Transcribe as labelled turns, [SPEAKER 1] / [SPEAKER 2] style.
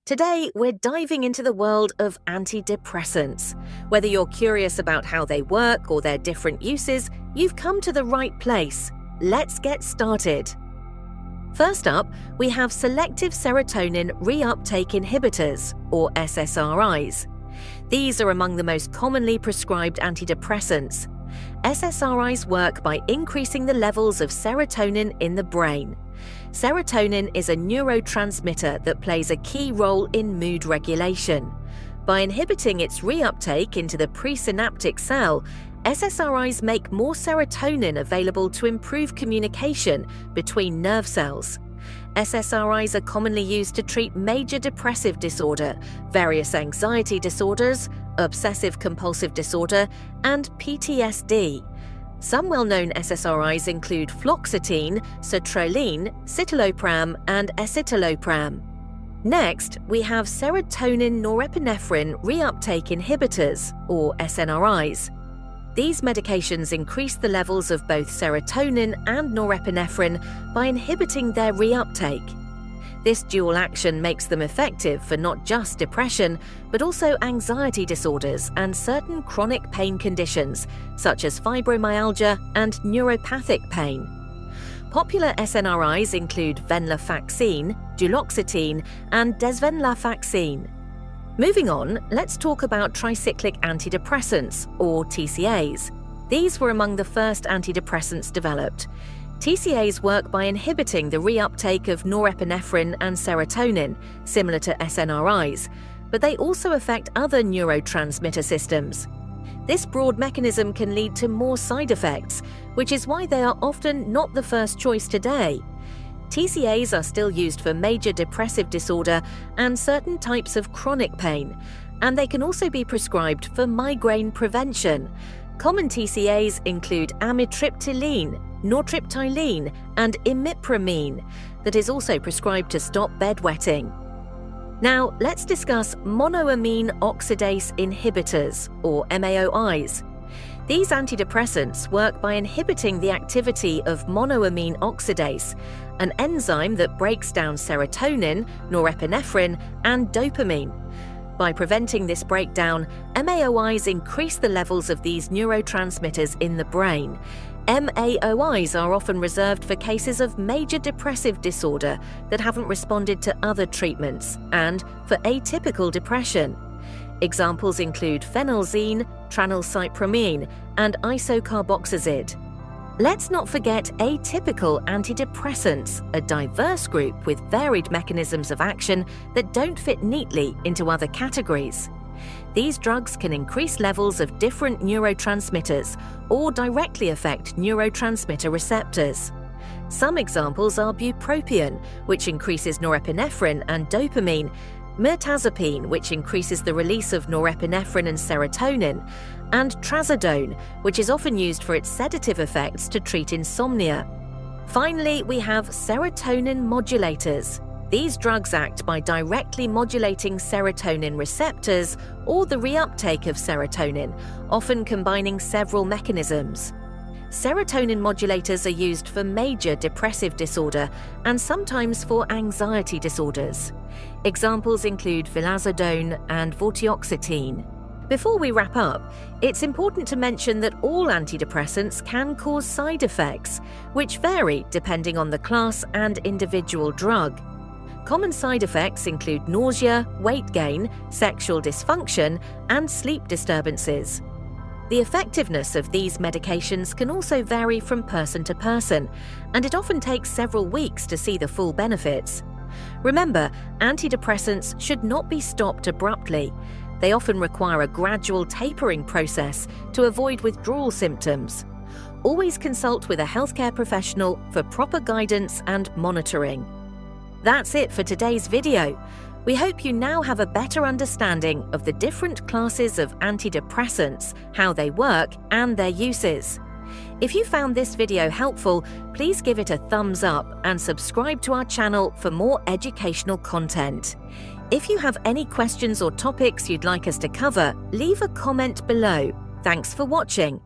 [SPEAKER 1] Today, we're diving into the world of antidepressants. Whether you're curious about how they work or their different uses, you've come to the right place. Let's get started. First up, we have selective serotonin reuptake inhibitors, or SSRIs. These are among the most commonly prescribed antidepressants. SSRIs work by increasing the levels of serotonin in the brain. Serotonin is a neurotransmitter that plays a key role in mood regulation. By inhibiting its reuptake into the presynaptic cell, SSRIs make more serotonin available to improve communication between nerve cells. SSRIs are commonly used to treat major depressive disorder, various anxiety disorders, obsessive-compulsive disorder, and PTSD. Some well-known SSRIs include fluoxetine, sertraline, citalopram, and escitalopram. Next, we have serotonin norepinephrine reuptake inhibitors, or SNRIs. These medications increase the levels of both serotonin and norepinephrine by inhibiting their reuptake. This dual action makes them effective for not just depression, but also anxiety disorders and certain chronic pain conditions, such as fibromyalgia and neuropathic pain. Popular SNRIs include venlafaxine, duloxetine, and desvenlafaxine. Moving on, let's talk about tricyclic antidepressants, or TCAs. These were among the first antidepressants developed. TCAs work by inhibiting the reuptake of norepinephrine and serotonin, similar to SNRIs, but they also affect other neurotransmitter systems. This broad mechanism can lead to more side effects, which is why they are often not the first choice today. TCAs are still used for major depressive disorder and certain types of chronic pain, and they can also be prescribed for migraine prevention. Common TCAs include amitriptyline, nortriptyline, and imipramine, that is also prescribed to stop bedwetting. Now, let's discuss monoamine oxidase inhibitors, or MAOIs. These antidepressants work by inhibiting the activity of monoamine oxidase, an enzyme that breaks down serotonin, norepinephrine, and dopamine. By preventing this breakdown, MAOIs increase the levels of these neurotransmitters in the brain. MAOIs are often reserved for cases of major depressive disorder that haven't responded to other treatments and for atypical depression. Examples include phenelzine, tranylcypromine, and isocarboxazid. Let's not forget atypical antidepressants, a diverse group with varied mechanisms of action that don't fit neatly into other categories. These drugs can increase levels of different neurotransmitters or directly affect neurotransmitter receptors. Some examples are bupropion, which increases norepinephrine and dopamine, mirtazapine, which increases the release of norepinephrine and serotonin, and trazodone, which is often used for its sedative effects to treat insomnia. Finally, we have serotonin modulators. These drugs act by directly modulating serotonin receptors or the reuptake of serotonin, often combining several mechanisms. Serotonin modulators are used for major depressive disorder and sometimes for anxiety disorders. Examples include vilazodone and vortioxetine. Before we wrap up, it's important to mention that all antidepressants can cause side effects, which vary depending on the class and individual drug. Common side effects include nausea, weight gain, sexual dysfunction, and sleep disturbances. The effectiveness of these medications can also vary from person to person, and it often takes several weeks to see the full benefits. Remember, antidepressants should not be stopped abruptly. They often require a gradual tapering process to avoid withdrawal symptoms. Always consult with a healthcare professional for proper guidance and monitoring. That's it for today's video. We hope you now have a better understanding of the different classes of antidepressants, how they work, and their uses. If you found this video helpful, please give it a thumbs up and subscribe to our channel for more educational content. If you have any questions or topics you'd like us to cover, leave a comment below. Thanks for watching.